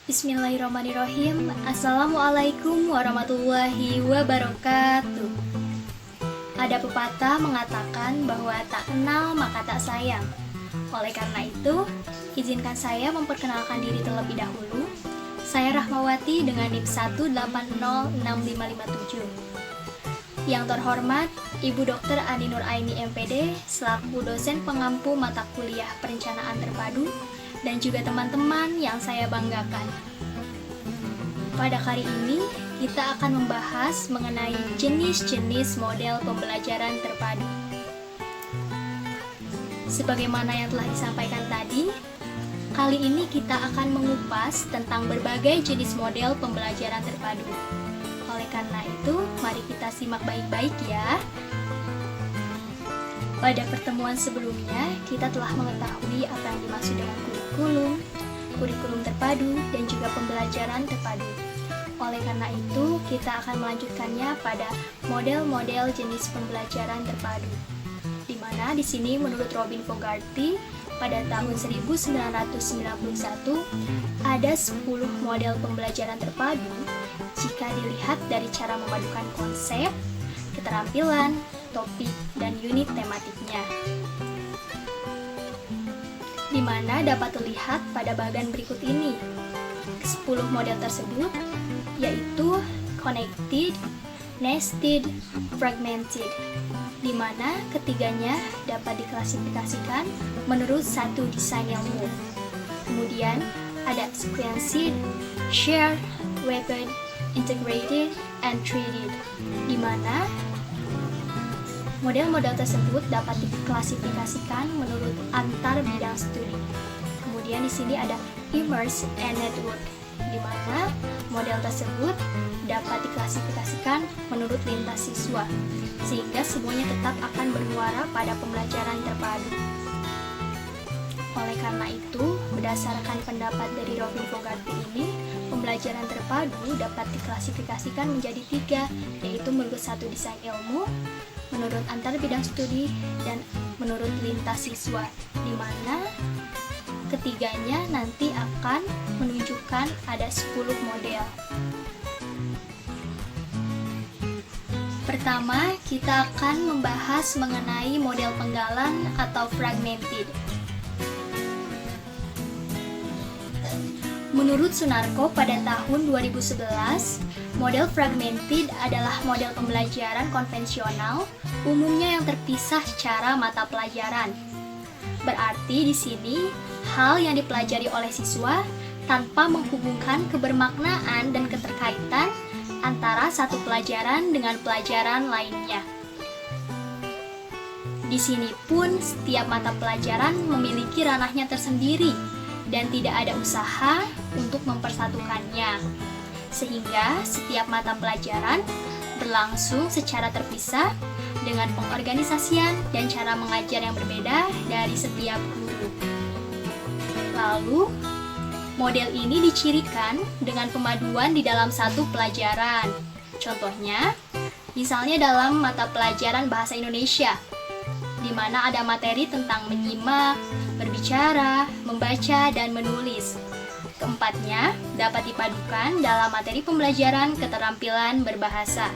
Bismillahirrahmanirrahim. Assalamualaikum warahmatullahi wabarakatuh. Ada pepatah mengatakan bahwa tak kenal maka tak sayang. Oleh karena itu, izinkan saya memperkenalkan diri terlebih dahulu. Saya Rahmawati dengan NIM 1806557. Yang terhormat Ibu Dr. Andi Nur Aini MPD selaku dosen pengampu mata kuliah perencanaan terpadu dan juga teman-teman yang saya banggakan. Pada kali ini, kita akan membahas mengenai jenis-jenis model pembelajaran terpadu. Sebagaimana yang telah disampaikan tadi, kali ini kita akan mengupas tentang berbagai jenis model pembelajaran terpadu. Oleh karena itu, mari kita simak baik-baik ya. Pada pertemuan sebelumnya, kita telah mengetahui apa yang dimaksud dengan kurikulum terpadu, dan juga pembelajaran terpadu. Oleh karena itu, kita akan melanjutkannya pada model-model jenis pembelajaran terpadu. Di mana di sini menurut Robin Fogarty, pada tahun 1991, ada 10 model pembelajaran terpadu jika dilihat dari cara memadukan konsep, keterampilan, topik, dan unit tematiknya. Di mana dapat terlihat pada bagian berikut ini. 10 model tersebut yaitu connected, nested, fragmented, di mana ketiganya dapat diklasifikasikan menurut satu desain ilmu. Kemudian ada sequenced, shared, wrapped, integrated, and threaded, di mana model-model tersebut dapat diklasifikasikan menurut antar bidang studi. Kemudian di sini ada immerse and network, di mana model tersebut dapat diklasifikasikan menurut lintas siswa, sehingga semuanya tetap akan bermuara pada pembelajaran terpadu. Oleh karena itu, berdasarkan pendapat dari Robin Fogarty ini, pembelajaran terpadu dapat diklasifikasikan menjadi 3, yaitu menurut satu desain ilmu, menurut antar bidang studi, dan menurut lintas siswa, di mana ketiganya nanti akan menunjukkan ada 10 model. Pertama, kita akan membahas mengenai model penggalan atau fragmented. Menurut Sunarko pada tahun 2011, model fragmented adalah model pembelajaran konvensional, umumnya yang terpisah secara mata pelajaran. Berarti di sini, hal yang dipelajari oleh siswa tanpa menghubungkan kebermaknaan dan keterkaitan antara satu pelajaran dengan pelajaran lainnya. Di sini pun, setiap mata pelajaran memiliki ranahnya tersendiri dan tidak ada usaha untuk mempersatukannya, sehingga setiap mata pelajaran berlangsung secara terpisah dengan pengorganisasian dan cara mengajar yang berbeda dari setiap guru. Lalu, model ini dicirikan dengan pemaduan di dalam satu pelajaran. Contohnya, misalnya dalam mata pelajaran Bahasa Indonesia, di mana ada materi tentang menyimak, berbicara, membaca, dan menulis. Keempatnya dapat dipadukan dalam materi pembelajaran keterampilan berbahasa.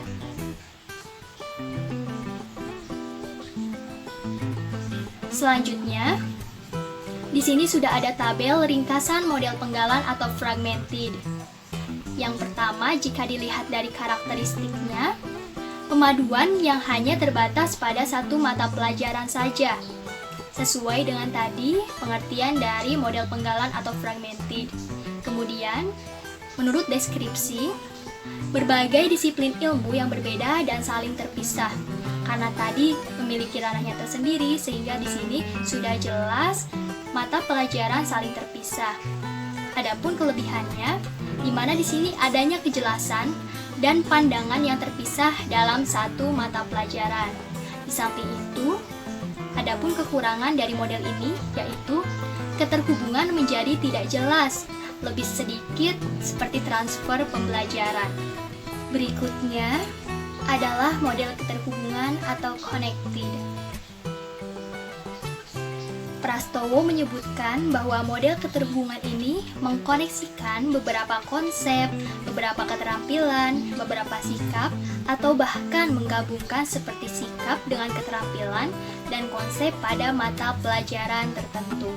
Selanjutnya, di sini sudah ada tabel ringkasan model penggalan atau fragmented. Yang pertama, jika dilihat dari karakteristiknya, pemaduan yang hanya terbatas pada satu mata pelajaran saja. Sesuai dengan tadi pengertian dari model penggalan atau fragmented. Kemudian, menurut deskripsi, berbagai disiplin ilmu yang berbeda dan saling terpisah. Karena tadi memiliki ranahnya tersendiri, sehingga di sini sudah jelas mata pelajaran saling terpisah. Adapun kelebihannya, di mana di sini adanya kejelasan dan pandangan yang terpisah dalam satu mata pelajaran. Di samping itu, adapun kekurangan dari model ini yaitu keterhubungan menjadi tidak jelas, lebih sedikit seperti transfer pembelajaran. Berikutnya adalah model keterhubungan atau connected. Prastowo menyebutkan bahwa model keterhubungan ini mengkoneksikan beberapa konsep, beberapa keterampilan, beberapa sikap, atau bahkan menggabungkan seperti sikap dengan keterampilan dan konsep pada mata pelajaran tertentu.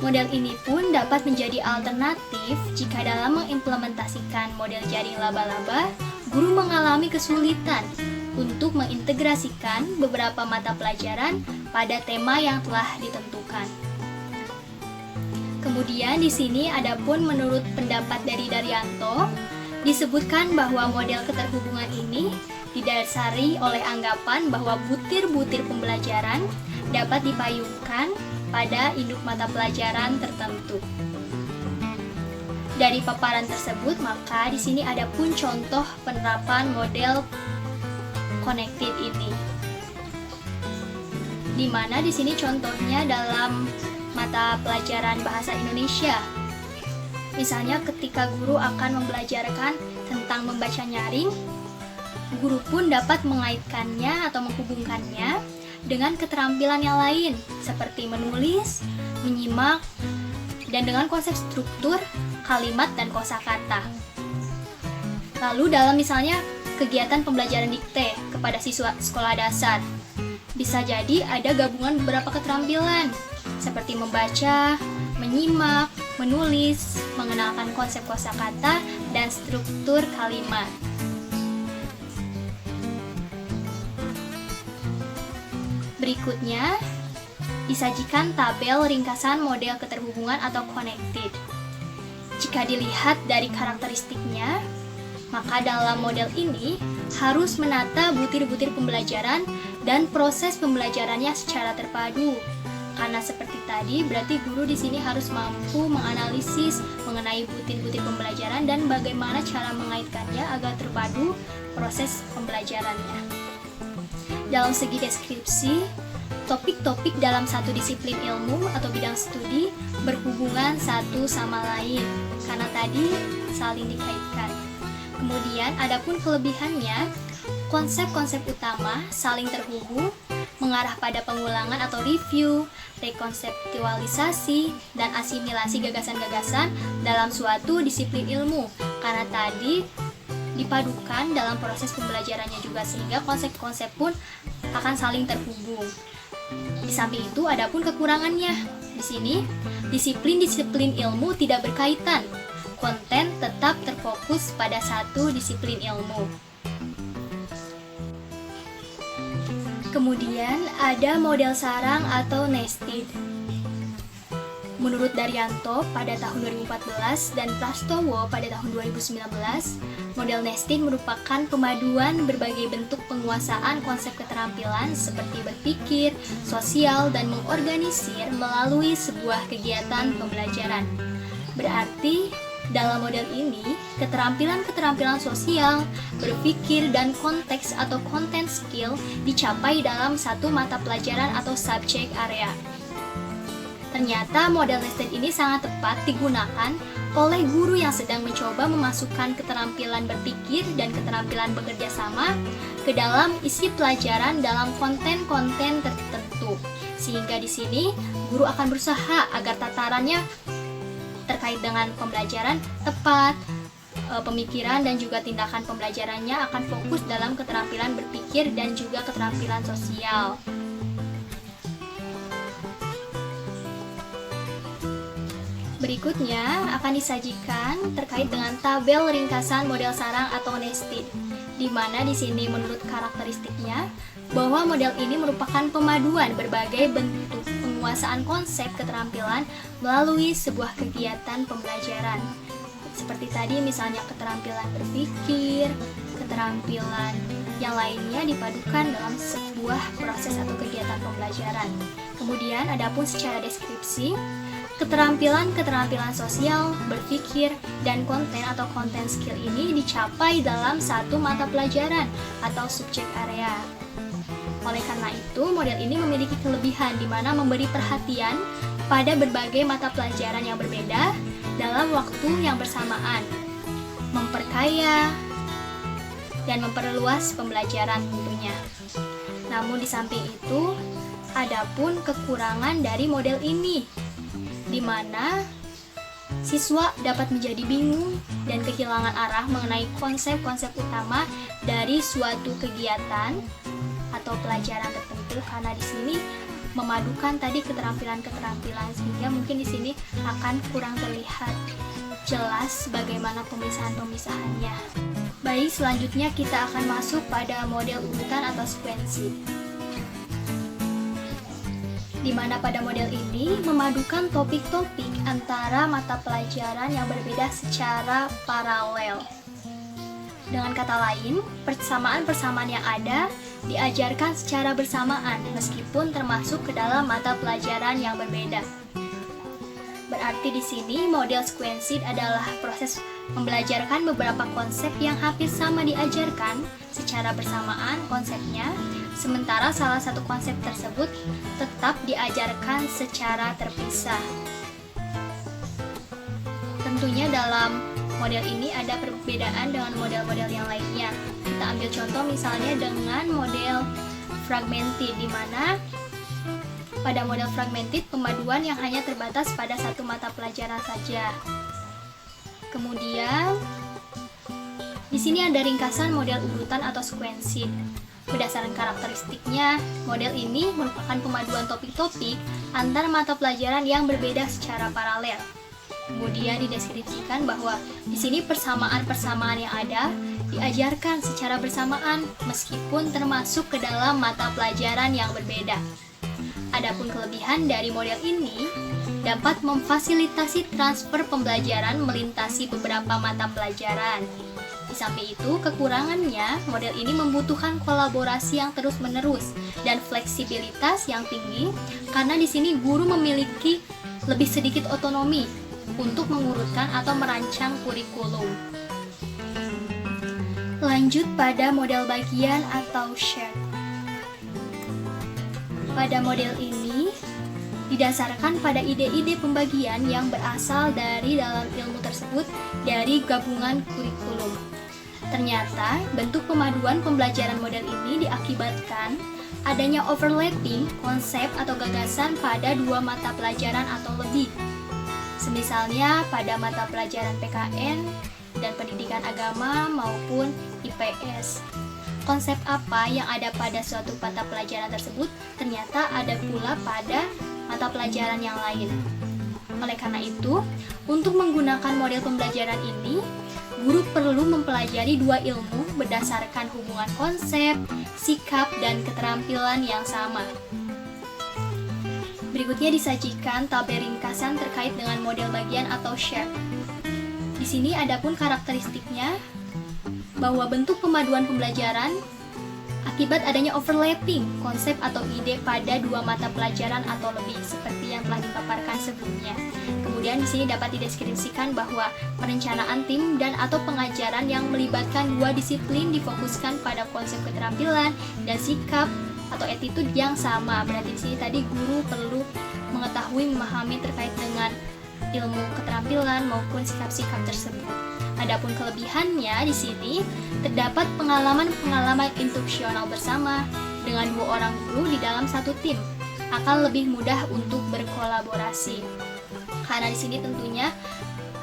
Model ini pun dapat menjadi alternatif jika dalam mengimplementasikan model jaring laba-laba, guru mengalami kesulitan untuk mengintegrasikan beberapa mata pelajaran pada tema yang telah ditentukan. Kemudian di sini adapun menurut pendapat dari Daryanto, disebutkan bahwa model keterhubungan ini didasari oleh anggapan bahwa butir-butir pembelajaran dapat dipayungkan pada induk mata pelajaran tertentu. Dari paparan tersebut, maka di sini ada pun contoh penerapan model connected ini. Di mana di sini contohnya dalam mata pelajaran bahasa Indonesia. Misalnya ketika guru akan membelajarkan tentang membaca nyaring, guru pun dapat mengaitkannya atau menghubungkannya dengan keterampilan yang lain seperti menulis, menyimak, dan dengan konsep struktur, kalimat, dan kosakata. Lalu dalam misalnya kegiatan pembelajaran dikte kepada siswa sekolah dasar, bisa jadi ada gabungan beberapa keterampilan seperti membaca, menyimak, menulis, mengenalkan konsep kosakata, dan struktur kalimat. Berikutnya, disajikan tabel ringkasan model keterhubungan atau connected. Jika dilihat dari karakteristiknya, maka dalam model ini harus menata butir-butir pembelajaran dan proses pembelajarannya secara terpadu. Karena seperti tadi, berarti guru di sini harus mampu menganalisis mengenai butir-butir pembelajaran dan bagaimana cara mengaitkannya agar terpadu proses pembelajarannya. Dalam segi deskripsi, topik-topik dalam satu disiplin ilmu atau bidang studi berhubungan satu sama lain, karena tadi saling dikaitkan. Kemudian, adapun kelebihannya, konsep-konsep utama saling terhubung, mengarah pada pengulangan atau review, rekonseptualisasi, dan asimilasi gagasan-gagasan dalam suatu disiplin ilmu, karena tadi dipadukan dalam proses pembelajarannya juga, sehingga konsep-konsep pun akan saling terhubung. Di samping itu, adapun kekurangannya. Di sini, disiplin-disiplin ilmu tidak berkaitan. Konten tetap terfokus pada satu disiplin ilmu. Kemudian ada model sarang atau nested. Menurut Daryanto pada tahun 2014 dan Prastowo pada tahun 2019, model nested merupakan pemaduan berbagai bentuk penguasaan konsep keterampilan seperti berpikir, sosial, dan mengorganisir melalui sebuah kegiatan pembelajaran. Berarti, dalam model ini, keterampilan-keterampilan sosial, berpikir, dan konteks atau content skill dicapai dalam satu mata pelajaran atau subject area. Ternyata model nested ini sangat tepat digunakan oleh guru yang sedang mencoba memasukkan keterampilan berpikir dan keterampilan bekerja sama ke dalam isi pelajaran dalam konten-konten tertentu. Sehingga di sini guru akan berusaha agar tatarannya terkait dengan pembelajaran tepat, pemikiran dan juga tindakan pembelajarannya akan fokus dalam keterampilan berpikir dan juga keterampilan sosial. Berikutnya akan disajikan terkait dengan tabel ringkasan model sarang atau nested, di mana di sini menurut karakteristiknya bahwa model ini merupakan pemaduan berbagai bentuk penguasaan konsep keterampilan melalui sebuah kegiatan pembelajaran. Seperti tadi misalnya keterampilan berpikir, keterampilan yang lainnya dipadukan dalam sebuah proses atau kegiatan pembelajaran. Kemudian adapun secara deskripsi, keterampilan-keterampilan sosial, berpikir, dan konten atau content skill ini dicapai dalam satu mata pelajaran atau subject area. Oleh karena itu, model ini memiliki kelebihan di mana memberi perhatian pada berbagai mata pelajaran yang berbeda dalam waktu yang bersamaan, memperkaya dan memperluas pembelajaran tentunya. Namun di samping itu, Adapun kekurangan dari model ini, di mana siswa dapat menjadi bingung dan kehilangan arah mengenai konsep-konsep utama dari suatu kegiatan atau pelajaran tertentu, karena di sini memadukan tadi keterampilan-keterampilan, sehingga mungkin di sini akan kurang terlihat jelas bagaimana pemisahan-pemisahannya. Baik, selanjutnya kita akan masuk pada model urutan atau sequencing, di mana pada model ini memadukan topik-topik antara mata pelajaran yang berbeda secara paralel. Dengan kata lain, persamaan-persamaan yang ada diajarkan secara bersamaan meskipun termasuk ke dalam mata pelajaran yang berbeda. Berarti di sini model sequencing adalah proses membelajarkan beberapa konsep yang hampir sama diajarkan secara bersamaan konsepnya, sementara salah satu konsep tersebut tetap diajarkan secara terpisah. Tentunya dalam model ini ada perbedaan dengan model-model yang lainnya. Kita ambil contoh misalnya dengan model fragmented, di mana pada model fragmented pemaduan yang hanya terbatas pada satu mata pelajaran saja. Kemudian di sini ada ringkasan model urutan atau sequencing. Berdasarkan karakteristiknya, model ini merupakan pemaduan topik-topik antar mata pelajaran yang berbeda secara paralel. Kemudian dideskripsikan bahwa di sini persamaan-persamaan yang ada diajarkan secara bersamaan meskipun termasuk ke dalam mata pelajaran yang berbeda. Adapun kelebihan dari model ini dapat memfasilitasi transfer pembelajaran melintasi beberapa mata pelajaran. Di samping itu, kekurangannya, model ini membutuhkan kolaborasi yang terus-menerus dan fleksibilitas yang tinggi, karena di sini guru memiliki lebih sedikit otonomi untuk mengurutkan atau merancang kurikulum. Lanjut pada model bagian atau share. Pada model ini didasarkan pada ide-ide pembagian yang berasal dari dalam ilmu tersebut dari gabungan kurikulum. Ternyata, bentuk pemaduan pembelajaran model ini diakibatkan adanya overlapping konsep atau gagasan pada dua mata pelajaran atau lebih. Semisalnya pada mata pelajaran PKN dan pendidikan agama maupun IPS. Konsep apa yang ada pada suatu mata pelajaran tersebut ternyata ada pula pada mata pelajaran yang lain. Oleh karena itu, untuk menggunakan model pembelajaran ini, guru perlu mempelajari dua ilmu berdasarkan hubungan konsep, sikap, dan keterampilan yang sama. Berikutnya disajikan tabel ringkasan terkait dengan model bagian atau share. Di sini adapun karakteristiknya bahwa bentuk pemaduan pembelajaran akibat adanya overlapping konsep atau ide pada dua mata pelajaran atau lebih, seperti yang telah dipaparkan sebelumnya. Kemudian di sini dapat dideskripsikan bahwa perencanaan tim dan atau pengajaran yang melibatkan dua disiplin difokuskan pada konsep keterampilan dan sikap atau attitude yang sama. Berarti di sini tadi guru perlu mengetahui, memahami terkait dengan ilmu keterampilan maupun sikap-sikap tersebut. Adapun kelebihannya di sini terdapat pengalaman-pengalaman instruksional bersama dengan dua orang guru di dalam satu tim akan lebih mudah untuk berkolaborasi. Karena di sini tentunya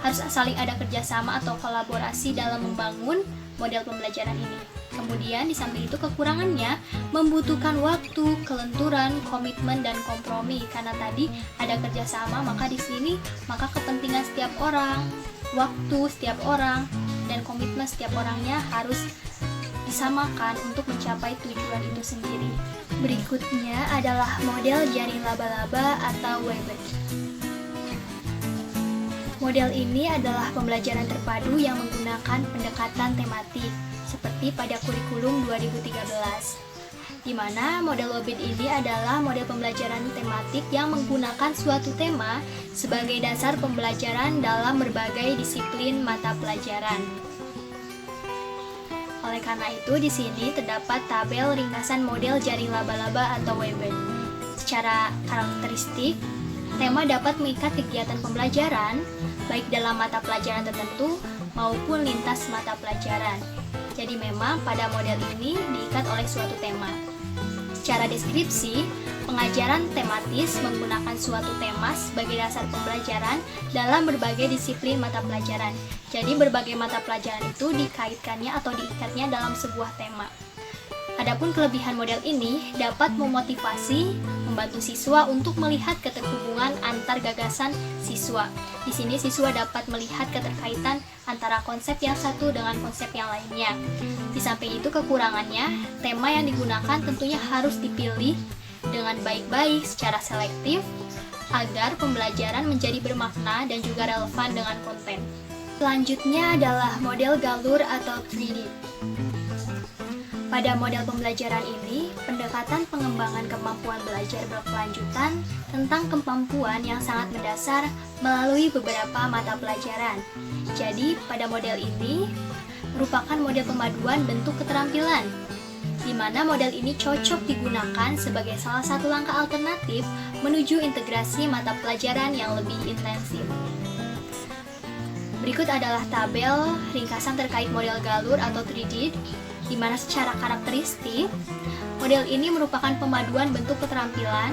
harus saling ada kerjasama atau kolaborasi dalam membangun model pembelajaran ini. Kemudian di samping itu kekurangannya membutuhkan waktu, kelenturan, komitmen, dan kompromi. Karena tadi ada kerjasama, maka di sini kepentingan setiap orang, waktu setiap orang, dan komitmen setiap orangnya harus disamakan untuk mencapai tujuan itu sendiri. Berikutnya adalah model jaring laba-laba atau Weber. Model ini adalah pembelajaran terpadu yang menggunakan pendekatan tematik seperti pada kurikulum 2013, di mana model Weber ini adalah model pembelajaran tematik yang menggunakan suatu tema sebagai dasar pembelajaran dalam berbagai disiplin mata pelajaran. Oleh karena itu, di sini terdapat tabel ringkasan model jaring laba-laba atau Weber. Secara karakteristik, tema dapat mengikat kegiatan pembelajaran baik dalam mata pelajaran tertentu maupun lintas mata pelajaran. Jadi memang pada model ini diikat oleh suatu tema. Secara deskripsi, pengajaran tematis menggunakan suatu tema sebagai dasar pembelajaran dalam berbagai disiplin mata pelajaran. Jadi berbagai mata pelajaran itu dikaitkannya atau diikatnya dalam sebuah tema. Adapun kelebihan model ini dapat memotivasi, membantu siswa untuk melihat keterhubungan antar gagasan siswa. Di sini siswa dapat melihat keterkaitan antara konsep yang satu dengan konsep yang lainnya. Di samping itu kekurangannya, tema yang digunakan tentunya harus dipilih dengan baik-baik secara selektif agar pembelajaran menjadi bermakna dan juga relevan dengan konten. Selanjutnya adalah model galur atau 3D. Pada model pembelajaran ini, pendekatan pengembangan kemampuan belajar berkelanjutan tentang kemampuan yang sangat mendasar melalui beberapa mata pelajaran. Jadi, pada model ini merupakan model pemaduan bentuk keterampilan, di mana model ini cocok digunakan sebagai salah satu langkah alternatif menuju integrasi mata pelajaran yang lebih intensif. Berikut adalah tabel ringkasan terkait model galur atau 3D, di mana secara karakteristik, model ini merupakan pemaduan bentuk keterampilan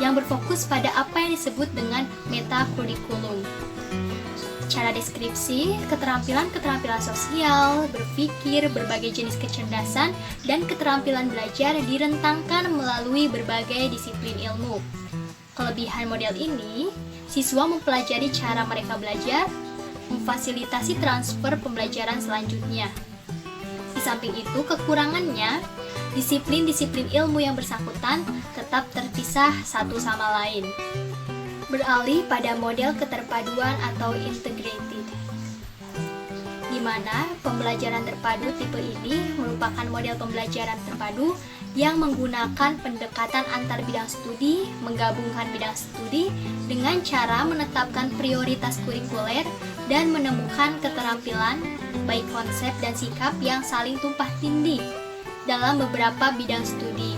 yang berfokus pada apa yang disebut dengan metakurikulum. Cara deskripsi, keterampilan-keterampilan sosial, berpikir, berbagai jenis kecerdasan, dan keterampilan belajar direntangkan melalui berbagai disiplin ilmu. Kelebihan model ini, siswa mempelajari cara mereka belajar, memfasilitasi transfer pembelajaran selanjutnya. Di samping itu, kekurangannya, disiplin-disiplin ilmu yang bersangkutan tetap terpisah satu sama lain. Beralih pada model keterpaduan atau integrated, di mana pembelajaran terpadu tipe ini merupakan model pembelajaran terpadu yang menggunakan pendekatan antar bidang studi, menggabungkan bidang studi dengan cara menetapkan prioritas kurikuler dan menemukan keterampilan, baik konsep dan sikap yang saling tumpah tindih dalam beberapa bidang studi.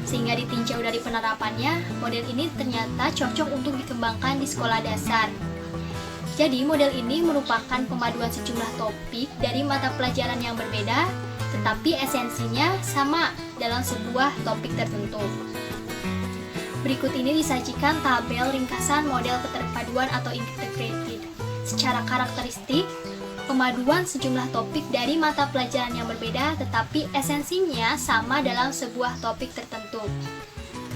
Sehingga ditinjau dari penerapannya, model ini ternyata cocok untuk dikembangkan di sekolah dasar. Jadi, model ini merupakan pemaduan sejumlah topik dari mata pelajaran yang berbeda, tetapi esensinya sama dalam sebuah topik tertentu. Berikut ini disajikan tabel ringkasan model keterpaduan atau integrated. Secara karakteristik, pemaduan sejumlah topik dari mata pelajaran yang berbeda, tetapi esensinya sama dalam sebuah topik tertentu.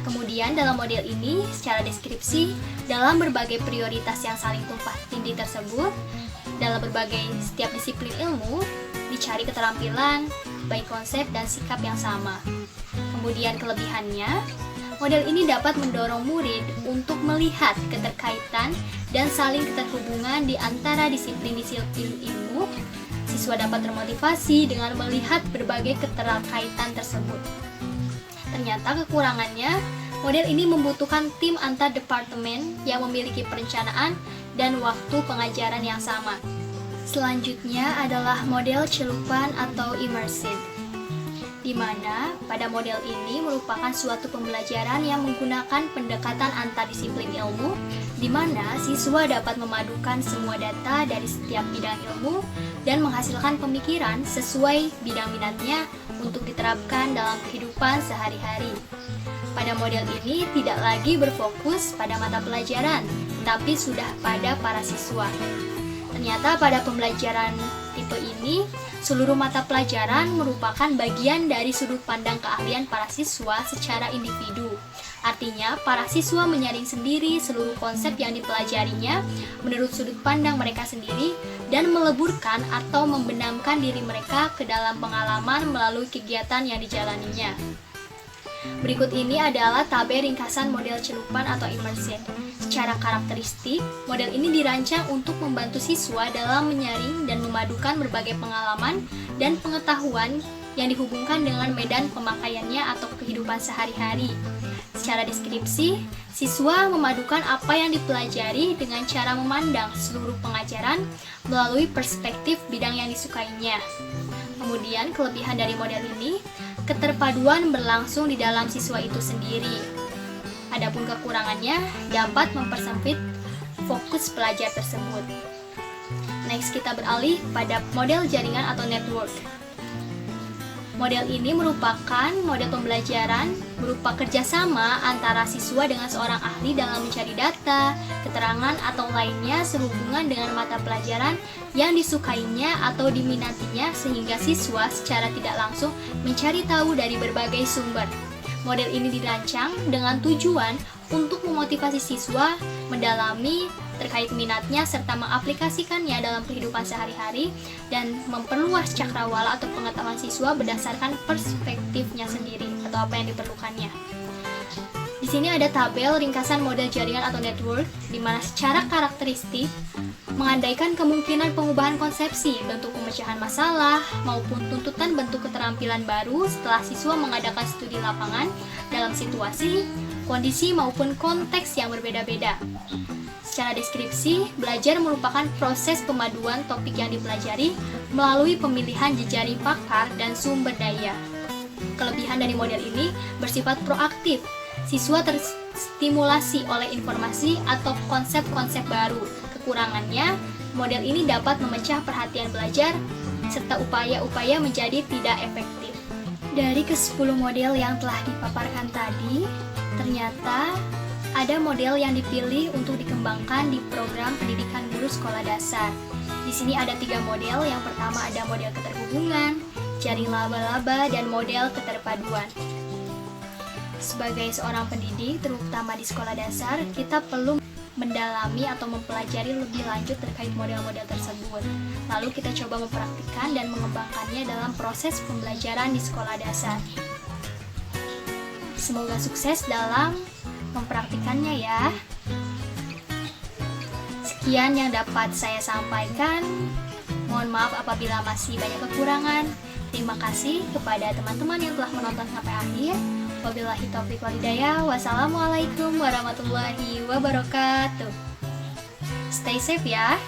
Kemudian dalam model ini, secara deskripsi, dalam berbagai prioritas yang saling tumpah tindih tersebut, dalam berbagai setiap disiplin ilmu, dicari keterampilan, baik konsep dan sikap yang sama. Kemudian kelebihannya, model ini dapat mendorong murid untuk melihat keterkaitan dan saling keterhubungan di antara disiplin-disiplin ilmu. Siswa dapat termotivasi dengan melihat berbagai keterkaitan tersebut. Ternyata kekurangannya, model ini membutuhkan tim antar departemen yang memiliki perencanaan dan waktu pengajaran yang sama. Selanjutnya adalah model celupan atau immersive, di mana pada model ini merupakan suatu pembelajaran yang menggunakan pendekatan antardisiplin ilmu, di mana siswa dapat memadukan semua data dari setiap bidang ilmu dan menghasilkan pemikiran sesuai bidang minatnya untuk diterapkan dalam kehidupan sehari-hari. Pada model ini tidak lagi berfokus pada mata pelajaran, tapi sudah pada para siswa. Ternyata pada pembelajaran tipe ini, seluruh mata pelajaran merupakan bagian dari sudut pandang keahlian para siswa secara individu. Artinya, para siswa menyaring sendiri seluruh konsep yang dipelajarinya menurut sudut pandang mereka sendiri dan meleburkan atau membenamkan diri mereka ke dalam pengalaman melalui kegiatan yang dijalaninya. Berikut ini adalah tabel ringkasan model celupan atau immersion. Secara karakteristik, model ini dirancang untuk membantu siswa dalam menyaring dan memadukan berbagai pengalaman dan pengetahuan yang dihubungkan dengan medan pemakaiannya atau kehidupan sehari-hari. Secara deskripsi, siswa memadukan apa yang dipelajari dengan cara memandang seluruh pengajaran melalui perspektif bidang yang disukainya. Kemudian, kelebihan dari model ini, keterpaduan berlangsung di dalam siswa itu sendiri. Adapun kekurangannya dapat mempersempit fokus pelajar tersebut. Next, kita beralih pada model jaringan atau network. Model ini merupakan model pembelajaran berupa kerjasama antara siswa dengan seorang ahli dalam mencari data, keterangan, atau lainnya sehubungan dengan mata pelajaran yang disukainya atau diminatinya sehingga siswa secara tidak langsung mencari tahu dari berbagai sumber. Model ini dirancang dengan tujuan untuk memotivasi siswa mendalami terkait minatnya serta mengaplikasikannya dalam kehidupan sehari-hari dan memperluas cakrawala atau pengetahuan siswa berdasarkan perspektifnya sendiri atau apa yang diperlukannya. Di sini ada tabel ringkasan model jaringan atau network di mana secara karakteristik mengandaikan kemungkinan pengubahan konsepsi, bentuk pemecahan masalah, maupun tuntutan bentuk keterampilan baru setelah siswa mengadakan studi lapangan dalam situasi, kondisi, maupun konteks yang berbeda-beda. Secara deskripsi, belajar merupakan proses pemaduan topik yang dipelajari melalui pemilihan jejaring pakar dan sumber daya. Kelebihan dari model ini bersifat proaktif. Siswa terstimulasi oleh informasi atau konsep-konsep baru. Kekurangannya, model ini dapat memecah perhatian belajar serta upaya-upaya menjadi tidak efektif. Dari ke-10 model yang telah dipaparkan tadi, ternyata ada model yang dipilih untuk dikembangkan di program pendidikan guru sekolah dasar. Di sini ada 3 model. Yang pertama ada model keterhubungan, jaring laba-laba, dan model keterpaduan. Sebagai seorang pendidik, terutama di sekolah dasar, kita perlu mendalami atau mempelajari lebih lanjut terkait model-model tersebut. Lalu kita coba mempraktikkan dan mengembangkannya dalam proses pembelajaran di sekolah dasar. Semoga sukses dalam mempraktikannya ya. Sekian yang dapat saya sampaikan. Mohon maaf apabila masih banyak kekurangan. Terima kasih kepada teman-teman yang telah menonton sampai akhir. Wabillahi taufiq wal hidayah. Wassalamualaikum warahmatullahi wabarakatuh. Stay safe ya.